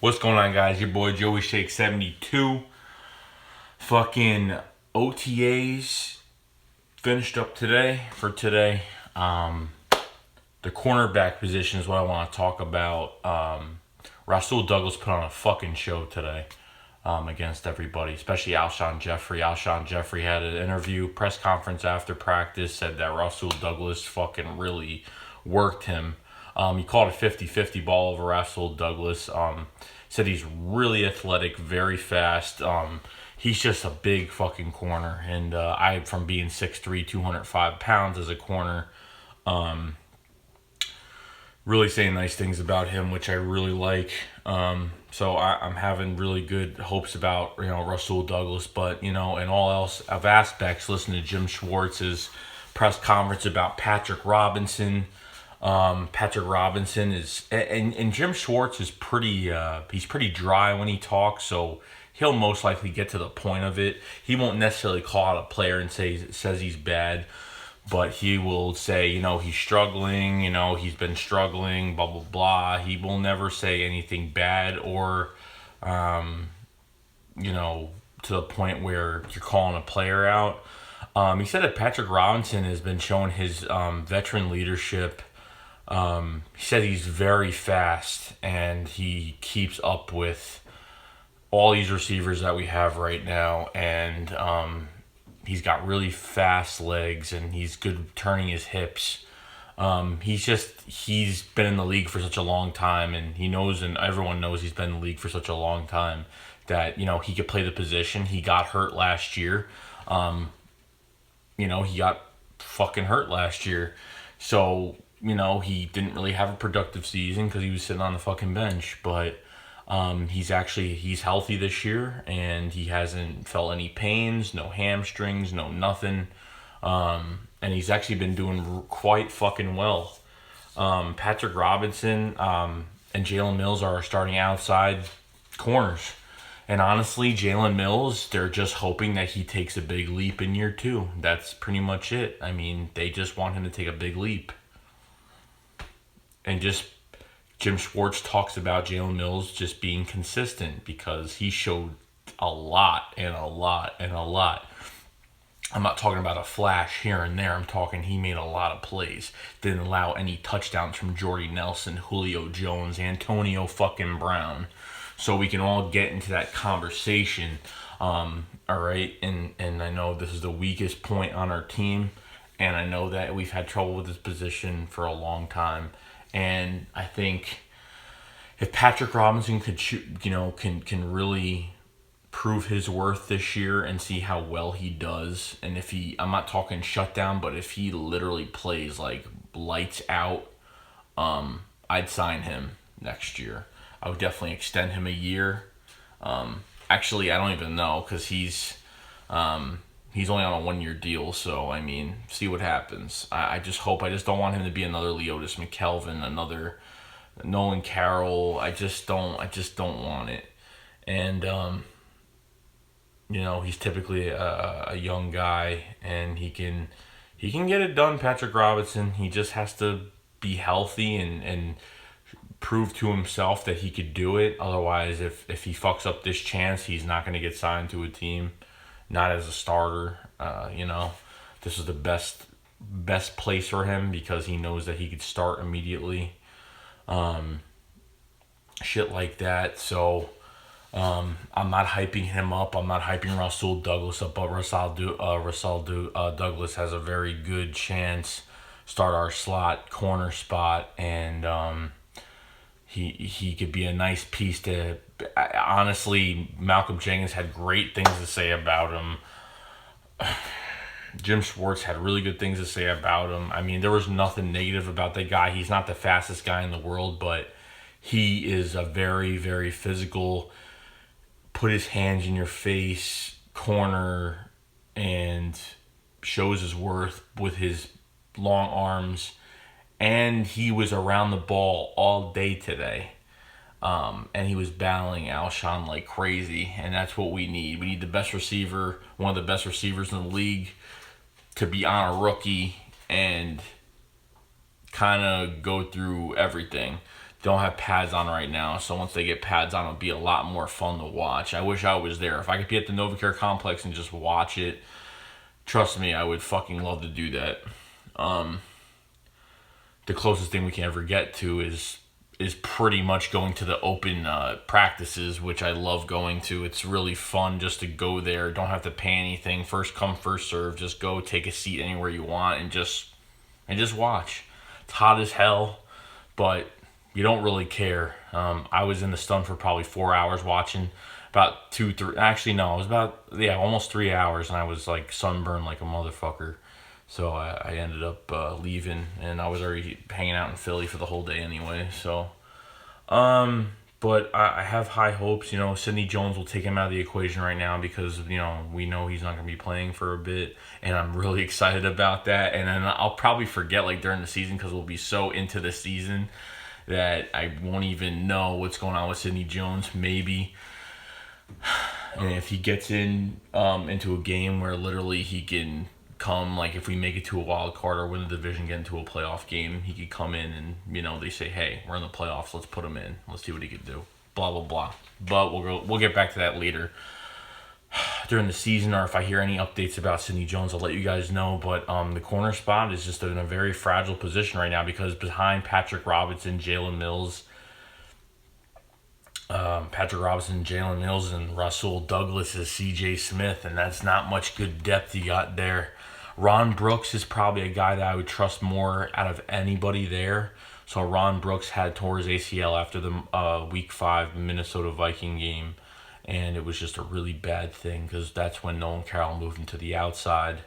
What's going on, guys? Your boy Joey Shake 72. Fucking OTAs finished up today. Um, the cornerback position is what I want to talk about. Rasul Douglas put on a fucking show today against everybody, especially Alshon Jeffrey. Alshon Jeffrey had an interview, press conference after practice, said that Rasul Douglas fucking really worked him. He called a 50-50 ball over Rasul Douglas. Said he's really athletic, very fast. He's just a big fucking corner. And from being 6'3", 205 pounds as a corner, really saying nice things about him, which I really like. So I'm having really good hopes about Rasul Douglas, but in all else of aspects, listen to Jim Schwartz's press conference about Patrick Robinson. Patrick Robinson is and Jim Schwartz is he's pretty dry when he talks, so he'll most likely get to the point of it. He won't necessarily call out a player and says he's bad, but he will say, he's struggling, he's been struggling, blah, blah, blah. He will never say anything bad or, to the point where you're calling a player out. He said that Patrick Robinson has been showing his veteran leadership. He said he's very fast and he keeps up with all these receivers that we have right now. And he's got really fast legs and he's good turning his hips. He's been in the league for such a long time, and he knows, and everyone knows he's been in the league for such a long time that, he could play the position. He got hurt last year. He got fucking hurt last year. So, he didn't really have a productive season because he was sitting on the fucking bench. But he's healthy this year, and he hasn't felt any pains, no hamstrings, no nothing. And he's actually been doing quite fucking well. Patrick Robinson and Jalen Mills are starting outside corners. And honestly, Jalen Mills, they're just hoping that he takes a big leap in year 2. That's pretty much it. I mean, they just want him to take a big leap. And just Jim Schwartz talks about Jalen Mills just being consistent because he showed a lot and a lot and a lot. I'm not talking about a flash here and there. I'm talking he made a lot of plays. Didn't allow any touchdowns from Jordy Nelson, Julio Jones, Antonio fucking Brown. So we can all get into that conversation. All right. And I know this is the weakest point on our team. And I know that we've had trouble with this position for a long time. And I think if Patrick Robinson could can really prove his worth this year and see how well he does, and I'm not talking shutdown, but if he literally plays like lights out, I'd sign him next year. I would definitely extend him a year. Actually, I don't even know because he's only on a 1-year deal, so I mean, see what happens. I just don't want him to be another Leotis McKelvin, another Nolan Carroll. I just don't want it. And he's typically a young guy, and he can get it done. Patrick Robinson. He just has to be healthy and prove to himself that he could do it. Otherwise, if he fucks up this chance, he's not going to get signed to a team, not as a starter. This is the best place for him because he knows that he could start immediately. Shit like that. So I'm not hyping him up. I'm not hyping Rasul Douglas up, but Rasul Douglas has a very good chance start our slot corner spot, and he could be a nice piece to. Honestly, Malcolm Jenkins had great things to say about him. Jim Schwartz had really good things to say about him. I mean, there was nothing negative about that guy. He's not the fastest guy in the world, but he is a very, very physical, put his hands in your face corner and shows his worth with his long arms. And he was around the ball all day today. And he was battling Alshon like crazy. And that's what we need. We need the best receiver, one of the best receivers in the league, to be on a rookie and kind of go through everything. don't have pads on right now. So once they get pads on, it'll be a lot more fun to watch. I wish I was there. If I could be at the NovaCare complex and just watch it, trust me, I would fucking love to do that. The closest thing we can ever get to is pretty much going to the open practices, which I love going to. It's really fun just to go there. Don't have to pay anything. First come, first serve. Just go take a seat anywhere you want and just watch. It's hot as hell, but you don't really care. I was in the sun for probably 4 hours watching. About 2, 3. Actually, no, it was about almost 3 hours, and I was like sunburned like a motherfucker. So I ended up leaving, and I was already hanging out in Philly for the whole day anyway. So, but I have high hopes. Sidney Jones will take him out of the equation right now because, we know he's not going to be playing for a bit, and I'm really excited about that. And then I'll probably forget during the season because we'll be so into the season that I won't even know what's going on with Sidney Jones, maybe. And if he gets into a game where literally he can come, if we make it to a wild card or win the division, get into a playoff game, he could come in and they say, hey, we're in the playoffs, let's put him in, let's see what he could do, blah blah blah. But we'll get back to that later during the season, or if I hear any updates about Sidney Jones, I'll let you guys know. But the corner spot is just in a very fragile position right now because behind Patrick Robinson, Jalen Mills, and Russell Douglas is C.J. Smith, and that's not much good depth you got there. Ron Brooks is probably a guy that I would trust more out of anybody there. So Ron Brooks tore his ACL after the Week 5 Minnesota Viking game, and it was just a really bad thing because that's when Nolan Carroll moved into the outside,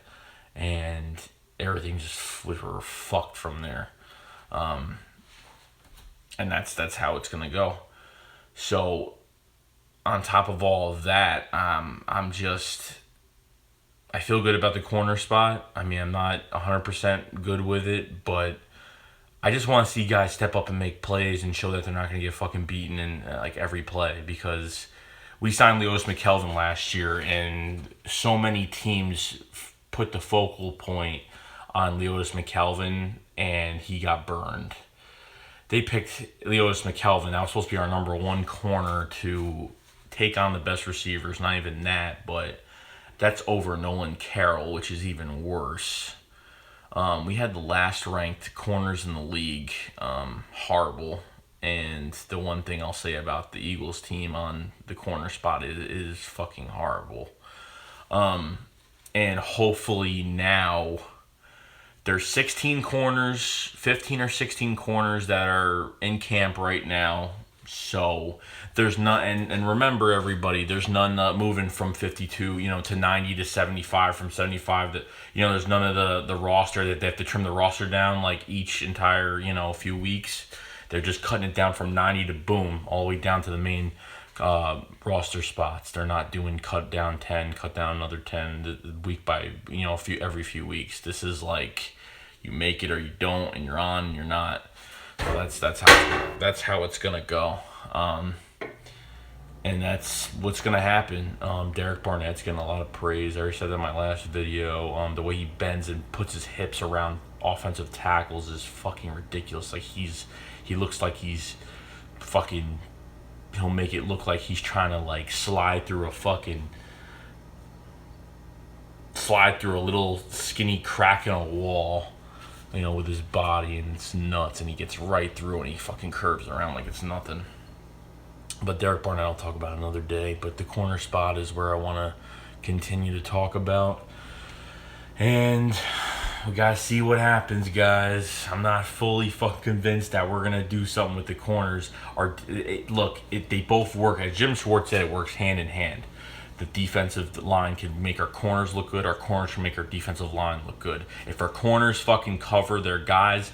and everything just were fucked from there. And that's how it's going to go. So, on top of all of that, I feel good about the corner spot. I mean, I'm not 100% good with it, but I just want to see guys step up and make plays and show that they're not going to get fucking beaten in every play, because we signed Leotis McKelvin last year, and so many teams put the focal point on Leotis McKelvin, and he got burned. They picked Leotis McKelvin. That was supposed to be our number 1 corner to take on the best receivers. Not even that, but that's over Nolan Carroll, which is even worse. We had the last ranked corners in the league. Horrible. And the one thing I'll say about the Eagles team on the corner spot is fucking horrible. And hopefully now there's 16 corners, 15 or 16 corners that are in camp right now. So there's none, and remember everybody, there's none moving from 52, to 90 to 75, from 75 to, there's none of the roster that they have to trim the roster down each entire, few weeks. They're just cutting it down from 90 to boom, all the way down to the main roster spots. They're not doing cut down 10, cut down another 10 week by, every few weeks. This is you make it or you don't, and you're on and you're not. So that's how it's gonna go, and that's what's gonna happen. Derek Barnett's getting a lot of praise. I already said that in my last video. The way he bends and puts his hips around offensive tackles is fucking ridiculous. He looks like he's fucking. He'll make it look like he's trying to slide through a little skinny crack in a wall, with his body, and it's nuts, and he gets right through and he fucking curves around like it's nothing. But Derek Barnett I'll talk about another day, but the corner spot is where I want to continue to talk about. And we gotta see what happens, guys. I'm not fully fucking convinced that we're gonna do something with the corners. They both work. As Jim Schwartz said, it works hand in hand. The defensive line can make our corners look good. Our corners can make our defensive line look good. If our corners fucking cover their guys,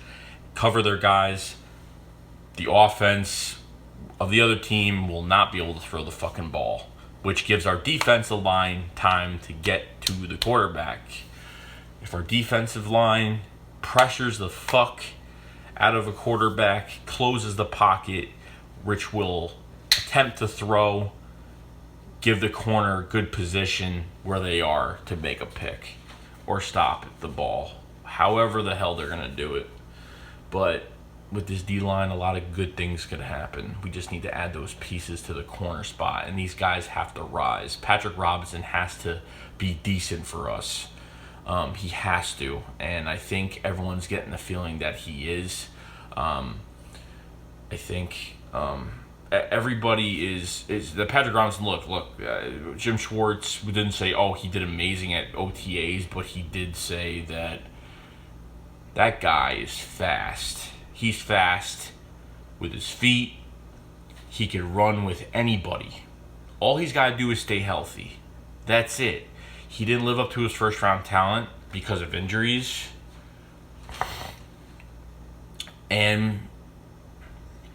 the offense of the other team will not be able to throw the fucking ball, which gives our defensive line time to get to the quarterback. If our defensive line pressures the fuck out of a quarterback, closes the pocket, which will attempt to throw, give the corner good position where they are to make a pick or stop the ball. However the hell they're going to do it. But with this D-line, a lot of good things could happen. We just need to add those pieces to the corner spot, and these guys have to rise. Patrick Robinson has to be decent for us. He has to, and I think everyone's getting the feeling that he is. I think everybody is the Patrick Robinson. Look. Jim Schwartz didn't say, "Oh, he did amazing at OTAs," but he did say that guy is fast. He's fast with his feet. He can run with anybody. All he's got to do is stay healthy. That's it. He didn't live up to his first round talent because of injuries. And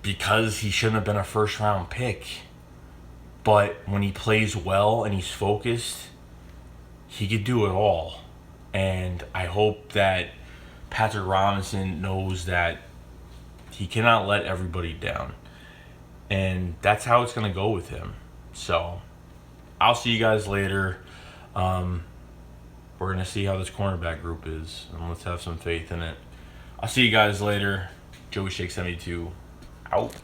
because he shouldn't have been a first round pick. But when he plays well and he's focused, he could do it all. And I hope that Patrick Robinson knows that he cannot let everybody down. And that's how it's going to go with him. So I'll see you guys later. We're going to see how this cornerback group is. And let's have some faith in it. I'll see you guys later. Joey Shake 72 out.